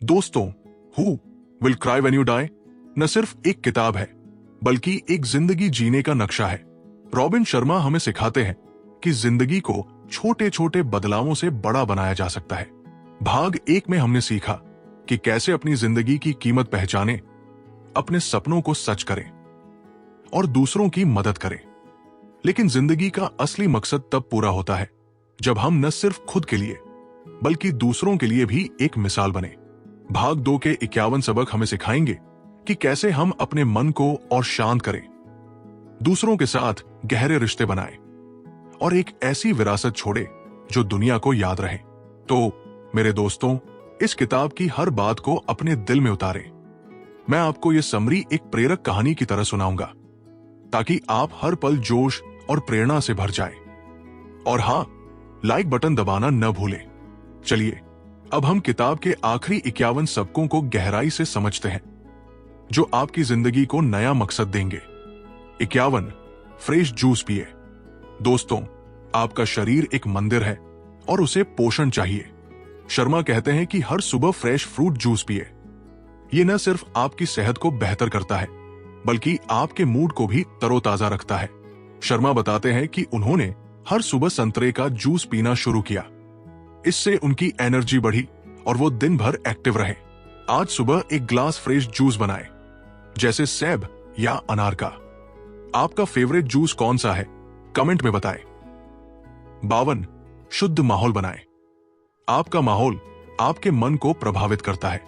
दोस्तों, who will cry when you die न सिर्फ एक किताब है बल्कि एक जिंदगी जीने का नक्शा है। रॉबिन शर्मा हमें सिखाते हैं कि जिंदगी को छोटे छोटे बदलावों से बड़ा बनाया जा सकता है। भाग 1 में हमने सीखा कि कैसे अपनी जिंदगी की कीमत पहचानें, अपने सपनों को सच करें और दूसरों की मदद करें। लेकिन जिंदगी का असली मकसद तब पूरा होता है जब हम न सिर्फ खुद के लिए बल्कि दूसरों के लिए भी एक मिसाल बने। भाग 2 के 51 सबक हमें सिखाएंगे कि कैसे हम अपने मन को और शांत करें, दूसरों के साथ गहरे रिश्ते बनाएं और एक ऐसी विरासत छोड़े जो दुनिया को याद रहे। तो मेरे दोस्तों, इस किताब की हर बात को अपने दिल में उतारें। मैं आपको यह समरी एक प्रेरक कहानी की तरह सुनाऊंगा ताकि आप हर पल जोश और प्रेरणा से भर जाएं। और हां, लाइक बटन दबाना न भूलें। चलिए अब हम किताब के आखिरी 51 सबकों को गहराई से समझते हैं जो आपकी जिंदगी को नया मकसद देंगे। 51, फ्रेश जूस पिए। दोस्तों, आपका शरीर एक मंदिर है और उसे पोषण चाहिए। शर्मा कहते हैं कि हर सुबह फ्रेश फ्रूट जूस पिए। यह न सिर्फ आपकी सेहत को बेहतर करता है बल्कि आपके मूड को भी तरोताजा रखता है। शर्मा बताते हैं कि उन्होंने हर सुबह संतरे का जूस पीना शुरू किया। इससे उनकी एनर्जी बढ़ी और वो दिन भर एक्टिव रहे। आज सुबह एक ग्लास फ्रेश जूस बनाएं, जैसे सेब या अनार का। आपका फेवरेट जूस कौन सा है, कमेंट में बताएं। 52, शुद्ध माहौल बनाएं। आपका माहौल आपके मन को प्रभावित करता है।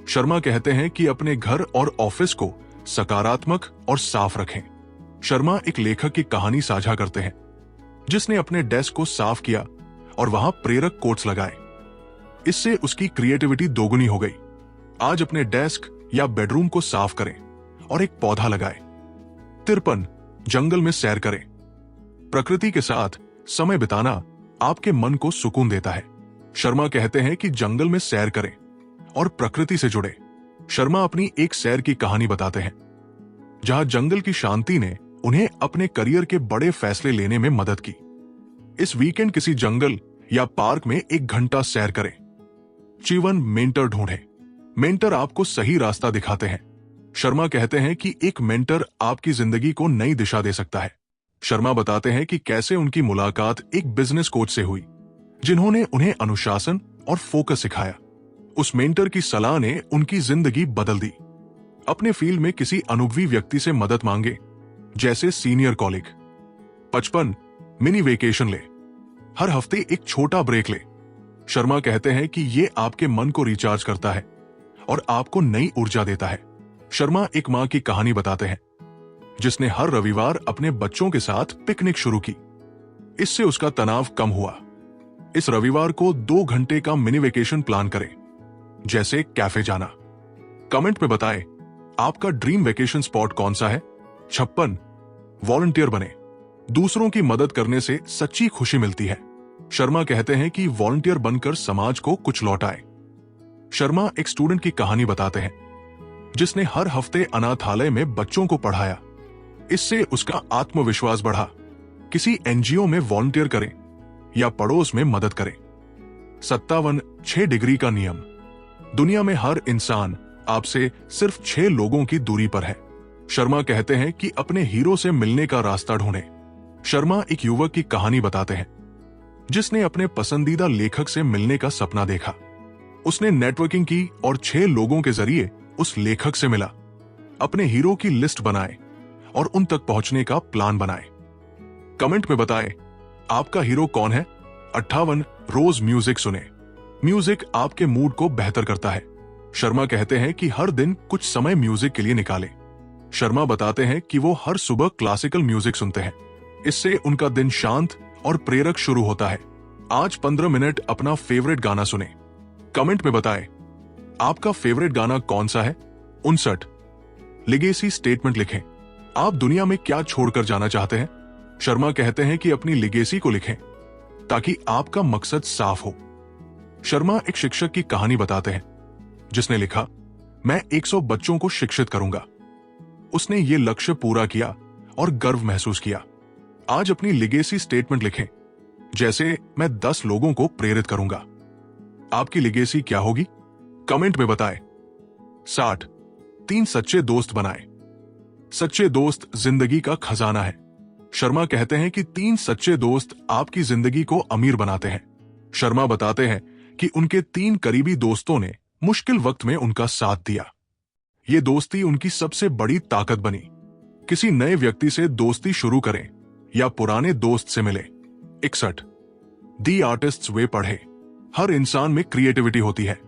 शर्मा कहते हैं कि अपने घर और ऑफिस को सकारात्मक और साफ रखें। शर्मा एक लेखक की कहानी साझा करते हैं जिसने अपने डेस्क को साफ किया और वहां प्रेरक कोट्स लगाए। इससे उसकी क्रिएटिविटी दोगुनी हो गई। आज अपने डेस्क या बेडरूम को साफ करें और एक पौधा लगाएं। 53, जंगल में सैर करें। प्रकृति के साथ समय बिताना आपके मन को सुकून देता है। शर्मा कहते हैं कि जंगल में सैर करें और प्रकृति से जुड़े। शर्मा अपनी एक सैर की कहानी बताते हैं जहां जंगल की शांति ने उन्हें अपने करियर के बड़े फैसले लेने में मदद की। इस वीकेंड किसी जंगल या पार्क में 1 घंटा सैर करें। 54, मेंटर ढूंढें। मेंटर आपको सही रास्ता दिखाते हैं। शर्मा कहते हैं कि एक मेंटर आपकी जिंदगी को नई दिशा दे सकता है। शर्मा बताते हैं कि कैसे उनकी मुलाकात एक बिजनेस कोच से हुई जिन्होंने उन्हें अनुशासन और फोकस सिखाया। उस मेंटर की सलाह ने उनकी जिंदगी बदल दी। अपने फील्ड में किसी अनुभवी व्यक्ति से मदद मांगे, जैसे सीनियर कॉलीग। 55, मिनी वेकेशन ले। हर हफ्ते एक छोटा ब्रेक ले। शर्मा कहते हैं कि यह आपके मन को रिचार्ज करता है और आपको नई ऊर्जा देता है। शर्मा एक मां की कहानी बताते हैं जिसने हर रविवार अपने बच्चों के साथ पिकनिक शुरू की। इससे उसका तनाव कम हुआ। इस रविवार को 2 घंटे का मिनी वेकेशन प्लान करें, जैसे कैफे जाना। कमेंट में बताएं आपका ड्रीम वेकेशन स्पॉट कौन सा है। 56, वॉलंटियर बने। दूसरों की मदद करने से सच्ची खुशी मिलती है। शर्मा कहते हैं कि वॉलंटियर बनकर समाज को कुछ लौटाएं। शर्मा एक स्टूडेंट की कहानी बताते हैं जिसने हर हफ्ते अनाथालय में बच्चों को पढ़ाया। इससे उसका आत्मविश्वास बढ़ा। किसी एनजीओ में वॉलंटियर करें या पड़ोस में मदद करें। 57, 6 डिग्री का नियम। दुनिया में हर इंसान आपसे सिर्फ 6 लोगों की दूरी पर है। शर्मा कहते हैं कि अपने हीरो से मिलने का रास्ता ढूंढें। शर्मा एक युवक की कहानी बताते हैं जिसने अपने पसंदीदा लेखक से मिलने का सपना देखा। उसने नेटवर्किंग की और 6 लोगों के जरिए उस लेखक से मिला। अपने हीरो की लिस्ट बनाएं और उन तक पहुंचने का प्लान बनाएं। कमेंट में बताएं आपका हीरो कौन है। 58, रोज म्यूजिक सुने। म्यूजिक आपके मूड को बेहतर करता है। शर्मा कहते हैं कि हर दिन कुछ समय म्यूजिक के लिए निकालें। शर्मा बताते हैं कि वो हर सुबह क्लासिकल म्यूजिक सुनते हैं। इससे उनका दिन शांत और प्रेरक शुरू होता है। आज 15 मिनट अपना फेवरेट गाना सुने। कमेंट में बताएं आपका फेवरेट गाना कौन सा है। 59, लिगेसी स्टेटमेंट लिखें। आप दुनिया में क्या छोड़कर जाना चाहते हैं। शर्मा कहते हैं कि अपनी लिगेसी को लिखें ताकि आपका मकसद साफ हो। शर्मा एक शिक्षक की कहानी बताते हैं जिसने लिखा, मैं 100 बच्चों को शिक्षित करूंगा। उसने ये लक्ष्य पूरा किया और गर्व महसूस किया। आज अपनी लिगेसी स्टेटमेंट लिखें, जैसे मैं 10 लोगों को प्रेरित करूंगा। आपकी लिगेसी क्या होगी, कमेंट में बताएं। 60 3 सच्चे दोस्त बनाएं। सच्चे दोस्त जिंदगी का खजाना है। शर्मा कहते हैं कि 3 सच्चे दोस्त आपकी जिंदगी को अमीर बनाते हैं। शर्मा बताते हैं कि उनके 3 करीबी दोस्तों ने मुश्किल वक्त में उनका साथ दिया। ये दोस्ती उनकी सबसे बड़ी ताकत बनी। किसी नए व्यक्ति से दोस्ती शुरू करें या पुराने दोस्त से मिले। 61 दी आर्टिस्ट्स वे पढ़े। हर इंसान में क्रिएटिविटी होती है।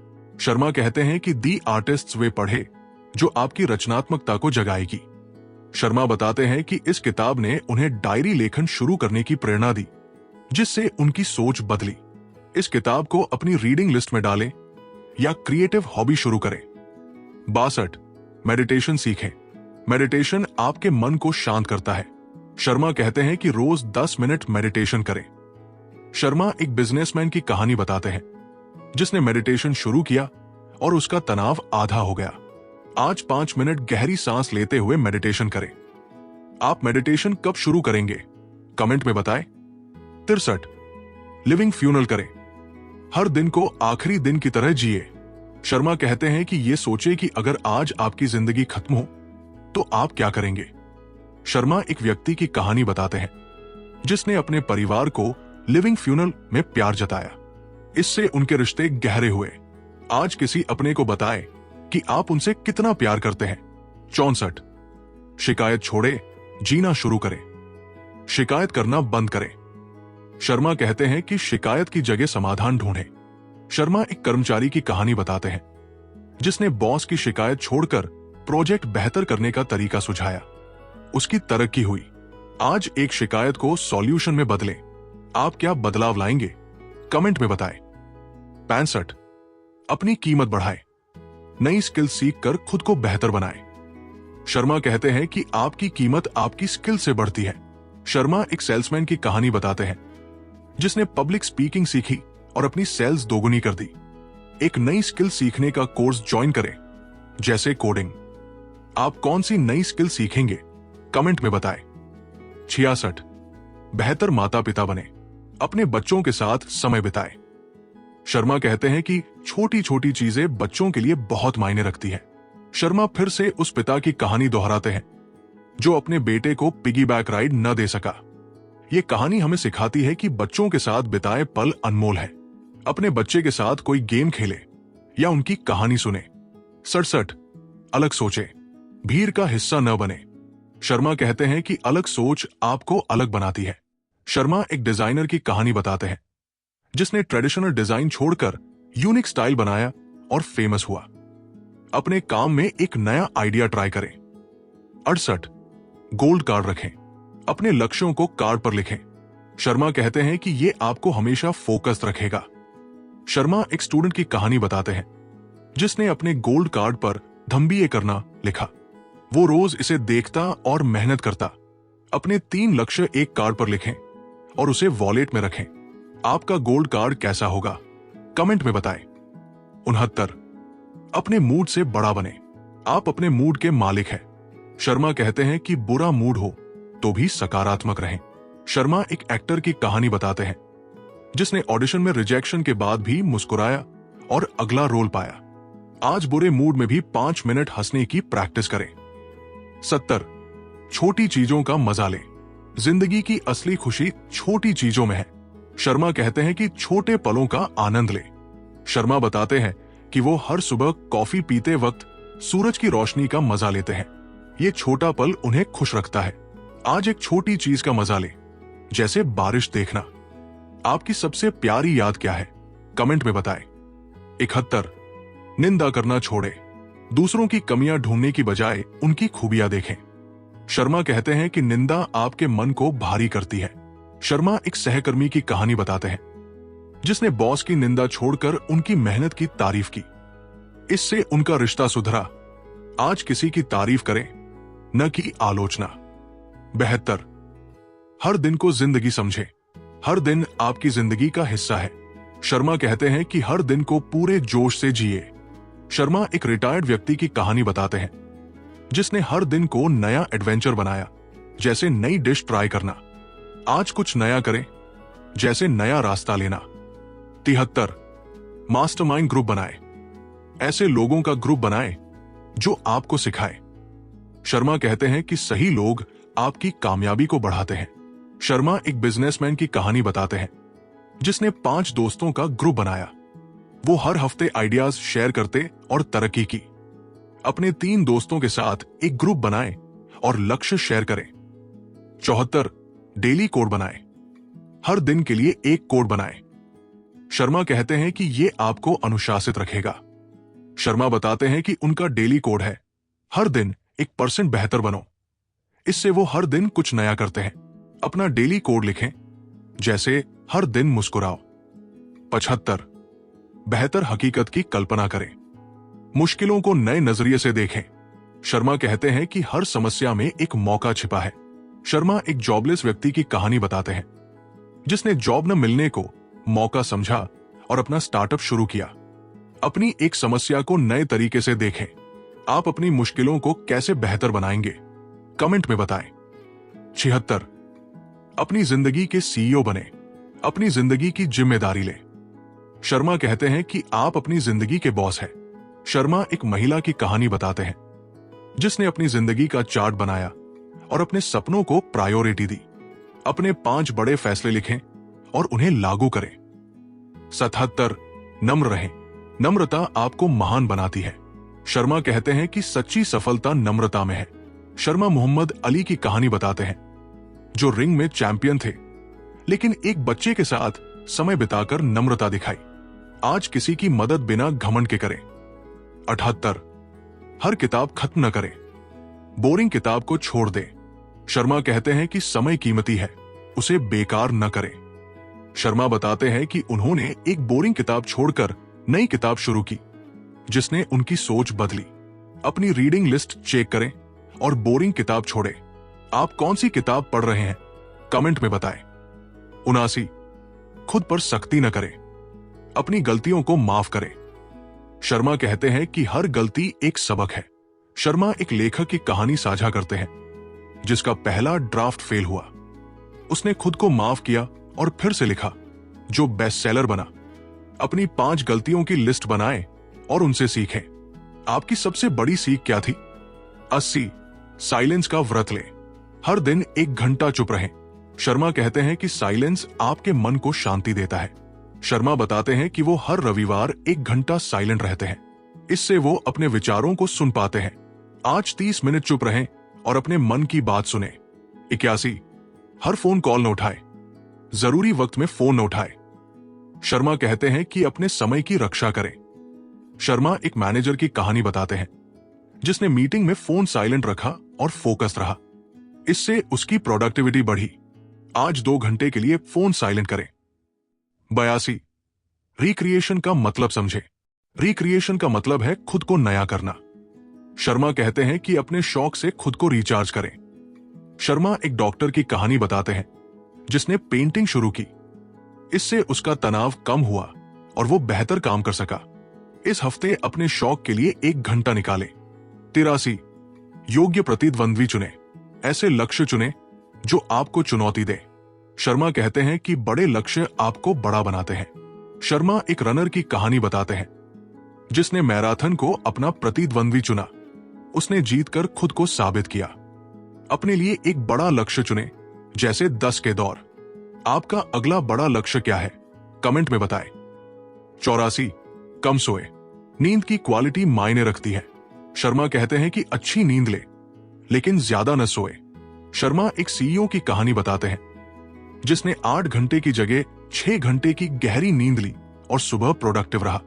शर्मा कहते हैं कि दी आर्टिस्ट्स वे पढ़े जो आपकी रचनात्मकता को जगाएगी। शर्मा बताते हैं कि इस किताब ने उन्हें डायरी लेखन शुरू करने की प्रेरणा दी, जिससे उनकी सोच बदली। इस किताब को अपनी रीडिंग लिस्ट में डालें या क्रिएटिव हॉबी शुरू करें। 62 मेडिटेशन सीखें। मेडिटेशन आपके मन को शांत करता है। शर्मा कहते हैं कि रोज 10 मिनट मेडिटेशन करें। शर्मा एक बिजनेसमैन की कहानी बताते हैं जिसने मेडिटेशन शुरू किया और उसका तनाव आधा हो गया। आज 5 मिनट गहरी सांस लेते हुए मेडिटेशन करें। आप मेडिटेशन कब शुरू करेंगे? कमेंट में बताएं। 63 लिविंग फ्यूनल करें। हर दिन को आखिरी दिन की तरह जिए। शर्मा कहते हैं कि यह सोचे कि अगर आज आपकी जिंदगी खत्म हो तो आप क्या करेंगे। शर्मा एक व्यक्ति की कहानी बताते हैं जिसने अपने परिवार को लिविंग फ्यूनल में प्यार जताया। इससे उनके रिश्ते गहरे हुए। आज किसी अपने को बताएं कि आप उनसे कितना प्यार करते हैं। 64 शिकायत छोड़े, जीना शुरू करें। शिकायत करना बंद करें। शर्मा कहते हैं कि शिकायत की जगह समाधान ढूंढें। शर्मा एक कर्मचारी की कहानी बताते हैं जिसने बॉस की शिकायत छोड़कर प्रोजेक्ट बेहतर करने का तरीका सुझाया। उसकी तरक्की हुई। आज एक शिकायत को सॉल्यूशन में बदलें। आप क्या बदलाव लाएंगे? कमेंट में बताएं। 65 अपनी कीमत बढ़ाएं। नई स्किल सीखकर खुद को बेहतर बनाएं। शर्मा कहते हैं कि आपकी कीमत आपकी स्किल से बढ़ती है। शर्मा एक सेल्समैन की कहानी बताते हैं जिसने पब्लिक स्पीकिंग सीखी और अपनी सेल्स दोगुनी कर दी। एक नई स्किल सीखने का कोर्स ज्वाइन करें, जैसे कोडिंग। आप कौन सी नई स्किल सीखेंगे? कमेंट में बताएं। 66 बेहतर माता पिता बने। अपने बच्चों के साथ समय बिताएं। शर्मा कहते हैं कि छोटी छोटी चीजें बच्चों के लिए बहुत मायने रखती है। शर्मा फिर से उस पिता की कहानी दोहराते हैं जो अपने बेटे को पिगी बैक राइड न दे सका। ये कहानी हमें सिखाती है कि बच्चों के साथ बिताए पल अनमोल है। अपने बच्चे के साथ कोई गेम खेले या उनकी कहानी सुने। 67 अलग सोचे, भीड़ का हिस्सा न बने। शर्मा कहते हैं कि अलग सोच आपको अलग बनाती है। शर्मा एक डिजाइनर की कहानी बताते हैं जिसने ट्रेडिशनल डिजाइन छोड़कर यूनिक स्टाइल बनाया और फेमस हुआ। अपने काम में एक नया आइडिया ट्राई करें। 68 गोल्ड कार्ड रखें। अपने लक्ष्यों को कार्ड पर लिखें। शर्मा कहते हैं कि यह आपको हमेशा फोकस्ड रखेगा। शर्मा एक स्टूडेंट की कहानी बताते हैं जिसने अपने गोल्ड कार्ड पर धम्बीए करना लिखा। वो रोज इसे देखता और मेहनत करता। अपने 3 लक्ष्य एक कार्ड पर लिखें और उसे वॉलेट में रखें। आपका गोल्ड कार्ड कैसा होगा? कमेंट में बताएं। 69 अपने मूड से बड़ा बने। आप अपने मूड के मालिक हैं। शर्मा कहते हैं कि बुरा मूड हो तो भी सकारात्मक रहें। शर्मा एक एक्टर की कहानी बताते हैं जिसने ऑडिशन में रिजेक्शन के बाद भी मुस्कुराया और अगला रोल पाया। आज बुरे मूड में भी 5 मिनट हंसने की प्रैक्टिस करें। 70 छोटी चीजों का मजा लें। जिंदगी की असली खुशी छोटी चीजों में है। शर्मा कहते हैं कि छोटे पलों का आनंद लें। शर्मा बताते हैं कि वो हर सुबह कॉफी पीते वक्त सूरज की रोशनी का मजा लेते हैं। ये छोटा पल उन्हें खुश रखता है। आज एक छोटी चीज का मजा लें, जैसे बारिश देखना। आपकी सबसे प्यारी याद क्या है? कमेंट में बताएं। 71 निंदा करना छोड़े। दूसरों की कमियां ढूंढने की बजाय उनकी खूबियां देखें। शर्मा कहते हैं कि निंदा आपके मन को भारी करती है। शर्मा एक सहकर्मी की कहानी बताते हैं जिसने बॉस की निंदा छोड़कर उनकी मेहनत की तारीफ की। इससे उनका रिश्ता सुधरा। आज किसी की तारीफ करें, न कि आलोचना। 72 हर दिन को जिंदगी समझे। हर दिन आपकी जिंदगी का हिस्सा है। शर्मा कहते हैं कि हर दिन को पूरे जोश से जिए। शर्मा एक रिटायर्ड व्यक्ति की कहानी बताते हैं जिसने हर दिन को नया एडवेंचर बनाया, जैसे नई डिश ट्राई करना। आज कुछ नया करें, जैसे नया रास्ता लेना। 73 मास्टरमाइंड ग्रुप बनाएं। ऐसे लोगों का ग्रुप बनाएं जो आपको सिखाए। शर्मा कहते हैं कि सही लोग आपकी कामयाबी को बढ़ाते हैं। शर्मा एक बिजनेसमैन की कहानी बताते हैं जिसने 5 दोस्तों का ग्रुप बनाया। वो हर हफ्ते आइडियाज शेयर करते और तरक्की की। अपने 3 दोस्तों के साथ एक ग्रुप बनाएं और लक्ष्य शेयर करें। 74 डेली कोड बनाएं। हर दिन के लिए एक कोड बनाएं। शर्मा कहते हैं कि ये आपको अनुशासित रखेगा। शर्मा बताते हैं कि उनका डेली कोड है, हर दिन 1% बेहतर बनो। इससे वो हर दिन कुछ नया करते हैं। अपना डेली कोड लिखें, जैसे हर दिन मुस्कुराओ। 75 बेहतर हकीकत की कल्पना करें। मुश्किलों को नए नजरिए से देखें। शर्मा कहते हैं कि हर समस्या में एक मौका छिपा है। शर्मा एक जॉबलेस व्यक्ति की कहानी बताते हैं जिसने जॉब न मिलने को मौका समझा और अपना स्टार्टअप शुरू किया। अपनी एक समस्या को नए तरीके से देखें। आप अपनी मुश्किलों को कैसे बेहतर बनाएंगे, कमेंट में बताएं। 76 अपनी जिंदगी के सीईओ बने। अपनी जिंदगी की जिम्मेदारी लें। शर्मा कहते हैं कि आप अपनी जिंदगी के बॉस हैं। शर्मा एक महिला की कहानी बताते हैं जिसने अपनी जिंदगी का चार्ट बनाया और अपने सपनों को प्रायोरिटी दी। अपने 5 बड़े फैसले लिखें और उन्हें लागू करें। 77 नम्र रहें। नम्रता आपको महान बनाती है। शर्मा कहते हैं कि सच्ची सफलता नम्रता में है। शर्मा मोहम्मद अली की कहानी बताते हैं जो रिंग में चैंपियन थे, लेकिन एक बच्चे के साथ समय बिताकर नम्रता दिखाई। आज किसी की मदद बिना घमंड के करें। 78 हर किताब खत्म न करें। बोरिंग किताब को छोड़ दें। शर्मा कहते हैं कि समय कीमती है, उसे बेकार न करें। शर्मा बताते हैं कि उन्होंने एक बोरिंग किताब छोड़कर नई किताब शुरू की जिसने उनकी सोच बदली। अपनी रीडिंग लिस्ट चेक करें और बोरिंग किताब छोड़ें। आप कौन सी किताब पढ़ रहे हैं, कमेंट में बताएं। 79 खुद पर सख्ती न करें। अपनी गलतियों को माफ करें। शर्मा कहते हैं कि हर गलती एक सबक है। शर्मा एक लेखक की कहानी साझा करते हैं जिसका पहला ड्राफ्ट फेल हुआ। उसने खुद को माफ किया और फिर से लिखा, जो बेस्ट सेलर बना। अपनी 5 गलतियों की लिस्ट बनाएं और उनसे सीखें। आपकी सबसे बड़ी सीख क्या थी? 80 साइलेंस का व्रत लें। हर दिन 1 घंटा चुप रहें। शर्मा कहते हैं कि साइलेंस आपके मन को शांति देता है। शर्मा बताते हैं कि वो हर रविवार 1 घंटा साइलेंट रहते हैं। इससे वो अपने विचारों को सुन पाते हैं। आज 30 मिनट चुप रहें और अपने मन की बात सुने। 81 हर फोन कॉल न उठाए। जरूरी वक्त में फोन न उठाए। शर्मा कहते हैं कि अपने समय की रक्षा करें। शर्मा एक मैनेजर की कहानी बताते हैं जिसने मीटिंग में फोन साइलेंट रखा और फोकस रहा। इससे उसकी प्रोडक्टिविटी बढ़ी। आज 2 घंटे के लिए फोन साइलेंट करें। 82 रिक्रिएशन का मतलब समझें। रिक्रिएशन का मतलब है खुद को नया करना। शर्मा कहते हैं कि अपने शौक से खुद को रिचार्ज करें। शर्मा एक डॉक्टर की कहानी बताते हैं जिसने पेंटिंग शुरू की। इससे उसका तनाव कम हुआ और वो बेहतर काम कर सका। इस हफ्ते अपने शौक के लिए 1 घंटा निकालें। 83 योग्य प्रतिद्वंद्वी चुनें। ऐसे लक्ष्य चुनें जो आपको चुनौती दे। शर्मा कहते हैं कि बड़े लक्ष्य आपको बड़ा बनाते हैं। शर्मा एक रनर की कहानी बताते हैं जिसने मैराथन को अपना प्रतिद्वंद्वी चुना। उसने जीतकर खुद को साबित किया। अपने लिए एक बड़ा लक्ष्य चुनें, जैसे 10 के दौर। आपका अगला बड़ा लक्ष्य क्या है, कमेंट में बताएं। 84 कम सोए। नींद की क्वालिटी मायने रखती है। शर्मा कहते हैं कि अच्छी नींद ले, लेकिन ज्यादा न सोए। शर्मा एक सीईओ की कहानी बताते हैं जिसने 8 घंटे की जगह 6 घंटे की गहरी नींद ली और सुबह प्रोडक्टिव रहा।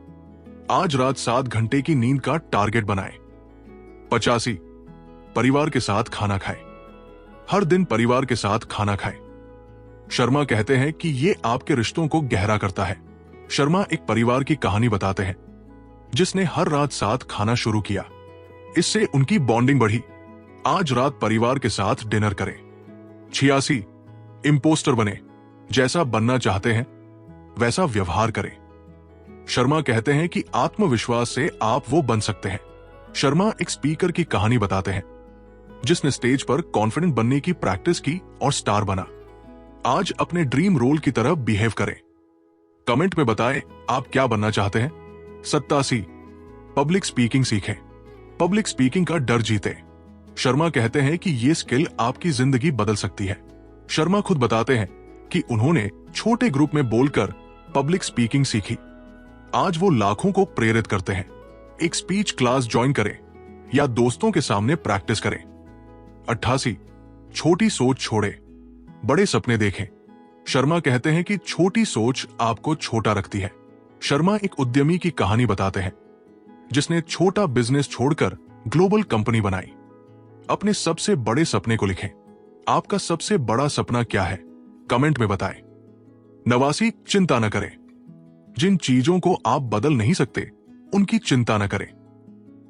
आज रात 7 घंटे की नींद का टारगेट बनाएं। 85 परिवार के साथ खाना खाएं। हर दिन परिवार के साथ खाना खाएं। शर्मा कहते हैं कि ये आपके रिश्तों को गहरा करता है। शर्मा एक परिवार की कहानी बताते हैं जिसने हर रात साथ खाना शुरू किया। इससे उनकी बॉन्डिंग बढ़ी। आज रात परिवार के साथ डिनर करें। 86 इम्पोस्टर बने। जैसा बनना चाहते हैं वैसा व्यवहार करें। शर्मा कहते हैं कि आत्मविश्वास से आप वो बन सकते हैं। शर्मा एक स्पीकर की कहानी बताते हैं जिसने स्टेज पर कॉन्फिडेंट बनने की प्रैक्टिस की और स्टार बना। आज अपने ड्रीम रोल की तरह बिहेव करें। कमेंट में बताएं आप क्या बनना चाहते हैं। 87 पब्लिक स्पीकिंग सीखें, पब्लिक स्पीकिंग का डर जीते। शर्मा कहते हैं कि ये स्किल आपकी जिंदगी बदल सकती है। शर्मा खुद बताते हैं कि उन्होंने छोटे ग्रुप में बोलकर पब्लिक स्पीकिंग सीखी। आज वो लाखों को प्रेरित करते हैं। एक स्पीच क्लास ज्वाइन करें या दोस्तों के सामने प्रैक्टिस करें। 88 छोटी सोच छोड़े, बड़े सपने देखें। शर्मा कहते हैं कि छोटी सोच आपको छोटा रखती है। शर्मा एक उद्यमी की कहानी बताते हैं जिसने छोटा बिजनेस छोड़कर ग्लोबल कंपनी बनाई। अपने सबसे बड़े सपने को लिखें। आपका सबसे बड़ा सपना क्या है? कमेंट में बताएं। 89 चिंता न करें। जिन चीजों को आप बदल नहीं सकते उनकी चिंता न करें।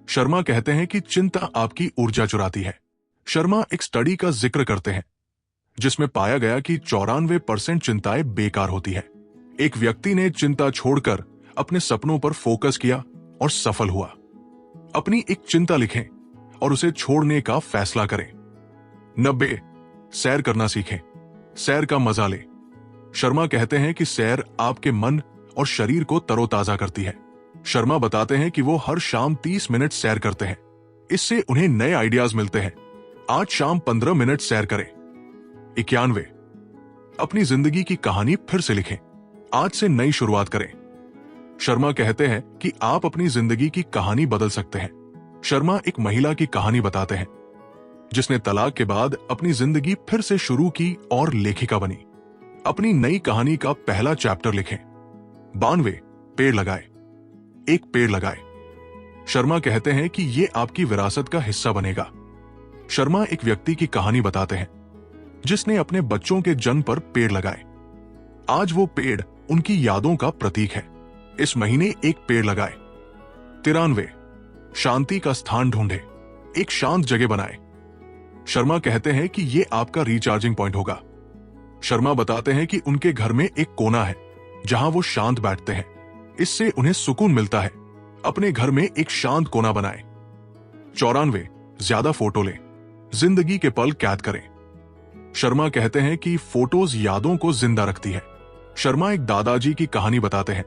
शर्मा कहते हैं कि चिंता आपकी ऊर्जा चुराती है। शर्मा एक स्टडी का जिक्र करते हैं जिसमें पाया गया कि 94% चिंताएं बेकार होती है। एक व्यक्ति ने चिंता छोड़कर अपने सपनों पर फोकस किया और सफल हुआ। अपनी एक चिंता लिखें और उसे छोड़ने का फैसला करें। 90 सैर करना सीखें, सैर का मजा ले। शर्मा कहते हैं कि सैर आपके मन और शरीर को तरोताजा करती है। शर्मा बताते हैं कि वो हर शाम 30 मिनट सैर करते हैं। इससे उन्हें नए आइडियाज मिलते हैं। आज शाम 15 मिनट सैर करें। 91 अपनी जिंदगी की कहानी फिर से लिखें, आज से नई शुरुआत करें। शर्मा कहते हैं कि आप अपनी जिंदगी की कहानी बदल सकते हैं। शर्मा एक महिला की कहानी बताते हैं जिसने तलाक के बाद अपनी जिंदगी फिर से शुरू की और लेखिका बनी। अपनी नई कहानी का पहला चैप्टर लिखें। 92 पेड़ लगाए, एक पेड़ लगाए। शर्मा कहते हैं कि यह आपकी विरासत का हिस्सा बनेगा। शर्मा एक व्यक्ति की कहानी बताते हैं जिसने अपने बच्चों के जन्म पर पेड़ लगाए। आज वो पेड़ उनकी यादों का प्रतीक है। इस महीने एक पेड़ लगाए। 93 शांति का स्थान ढूंढे, एक शांत जगह बनाए। शर्मा कहते हैं कि यह आपका रिचार्जिंग पॉइंट होगा। शर्मा बताते हैं कि उनके घर में एक कोना है जहां वो शांत बैठते हैं। इससे उन्हें सुकून मिलता है। अपने घर में एक शांत कोना बनाएं। 94 ज्यादा फोटो लें, जिंदगी के पल कैद करें। शर्मा कहते हैं कि फोटोज यादों को जिंदा रखती है। शर्मा एक दादाजी की कहानी बताते हैं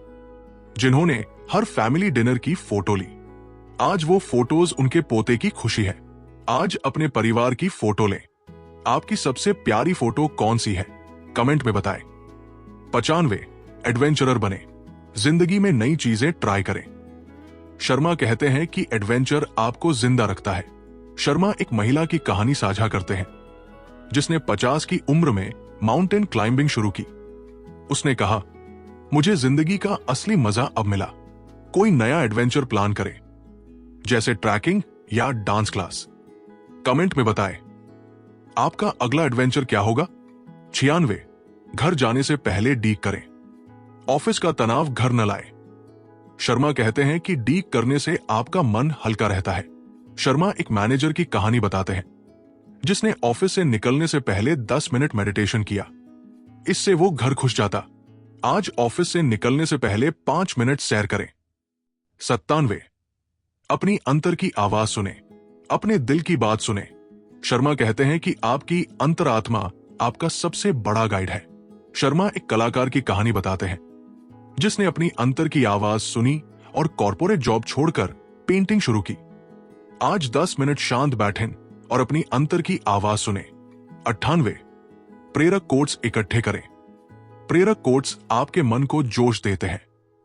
जिन्होंने हर फैमिली डिनर की फोटो ली। आज वो फोटोज उनके पोते की खुशी है। आज अपने परिवार की फोटो लें। आपकी सबसे प्यारी फोटो कौन सी है? कमेंट में बताएं। 95 एडवेंचरर बने, जिंदगी में नई चीजें ट्राई करें। शर्मा कहते हैं कि एडवेंचर आपको जिंदा रखता है। शर्मा एक महिला की कहानी साझा करते हैं जिसने 50 की उम्र में माउंटेन क्लाइंबिंग शुरू की। उसने कहा, मुझे जिंदगी का असली मजा अब मिला। कोई नया एडवेंचर प्लान करें, जैसे ट्रैकिंग या डांस क्लास। कमेंट में बताएं आपका अगला एडवेंचर क्या होगा। 96 घर जाने से पहले डीक करें, ऑफिस का तनाव घर न लाए। शर्मा कहते हैं कि डीक करने से आपका मन हल्का रहता है। शर्मा एक मैनेजर की कहानी बताते हैं जिसने ऑफिस से निकलने से पहले 10 मिनट मेडिटेशन किया। इससे वो घर खुश जाता। आज ऑफिस से निकलने से पहले 5 मिनट सैर करें। 97 अपनी अंतर की आवाज सुने, अपने दिल की बात सुने। शर्मा कहते हैं कि आपकी अंतरात्मा आपका सबसे बड़ा गाइड है। शर्मा एक कलाकार की कहानी बताते हैं जिसने अपनी अंतर की आवाज सुनी और कॉर्पोरेट जॉब छोड़कर पेंटिंग शुरू की। आज 10 मिनट शांत बैठें और अपनी अंतर की आवाज सुने। 98 प्रेरक कोट्स इकट्ठे करें। प्रेरक कोट्स आपके मन को जोश देते हैं।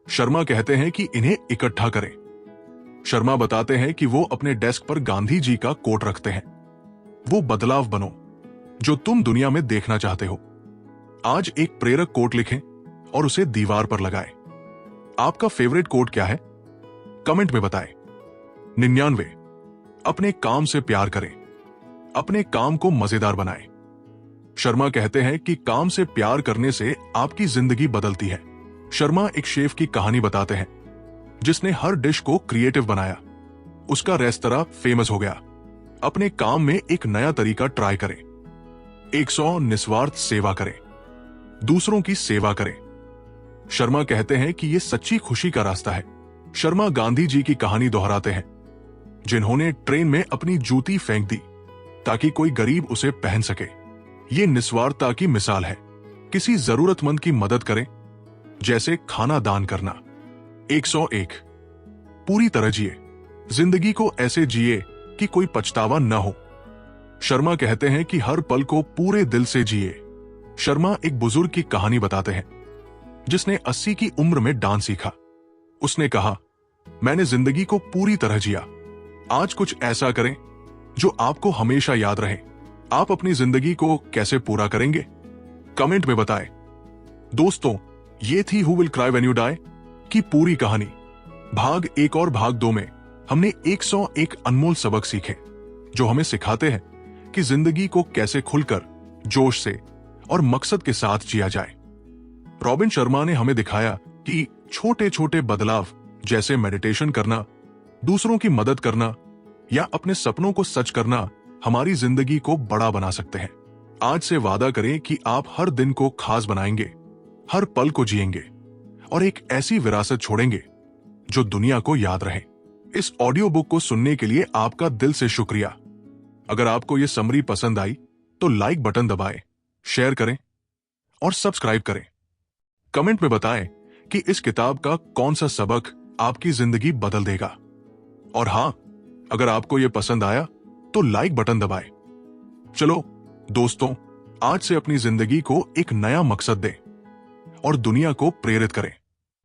शर्मा कहते हैं कि इन्हें इकट्ठा करें। शर्मा बताते हैं कि वो अपने डेस्क पर गांधी जी का कोट रखते हैं। वो बदलाव बनो जो तुम दुनिया में देखना चाहते हो। आज एक प्रेरक कोट लिखें और उसे दीवार पर लगाएं। आपका फेवरेट कोट क्या है? कमेंट में बताएं। 99 अपने काम से प्यार करें, अपने काम को मजेदार बनाएं। शर्मा कहते हैं कि काम से प्यार करने से आपकी जिंदगी बदलती है। शर्मा एक शेफ की कहानी बताते हैं जिसने हर डिश को क्रिएटिव बनाया। उसका रेस्तरां फेमस हो गया। अपने काम में एक नया तरीका ट्राई करें। 100 निस्वार्थ सेवा करें, दूसरों की सेवा करें। शर्मा कहते हैं कि यह सच्ची खुशी का रास्ता है। शर्मा गांधी जी की कहानी दोहराते हैं जिन्होंने ट्रेन में अपनी जूती फेंक दी ताकि कोई गरीब उसे पहन सके। ये निस्वार्थता की मिसाल है। किसी जरूरतमंद की मदद करें, जैसे खाना दान करना। 101 पूरी तरह जिए, जिंदगी को ऐसे जिए कि कोई पछतावा न हो। शर्मा कहते हैं कि हर पल को पूरे दिल से जिए। शर्मा एक बुजुर्ग की कहानी बताते हैं जिसने 80 की उम्र में डांस सीखा। उसने कहा, मैंने जिंदगी को पूरी तरह जिया। आज कुछ ऐसा करें जो आपको हमेशा याद रहे। आप अपनी जिंदगी को कैसे पूरा करेंगे, कमेंट में बताएं। दोस्तों, ये थी who will cry when you die की पूरी कहानी। भाग 1 और भाग 2 में हमने 101 अनमोल सबक सीखे जो हमें सिखाते हैं कि जिंदगी को कैसे खुलकर, जोश से और मकसद के साथ जिया जाए। रॉबिन शर्मा ने हमें दिखाया कि छोटे छोटे बदलाव जैसे मेडिटेशन करना, दूसरों की मदद करना या अपने सपनों को सच करना हमारी जिंदगी को बड़ा बना सकते हैं। आज से वादा करें कि आप हर दिन को खास बनाएंगे, हर पल को जिएंगे और एक ऐसी विरासत छोड़ेंगे जो दुनिया को याद रहे। इस ऑडियो बुक को सुनने के लिए आपका दिल से शुक्रिया। अगर आपको यह समरी पसंद आई तो लाइक बटन दबाएं, शेयर करें और सब्सक्राइब करें। कमेंट में बताएं कि इस किताब का कौन सा सबक आपकी जिंदगी बदल देगा। और हां, अगर आपको यह पसंद आया तो लाइक बटन दबाएं। चलो दोस्तों, आज से अपनी जिंदगी को एक नया मकसद दें और दुनिया को प्रेरित करें।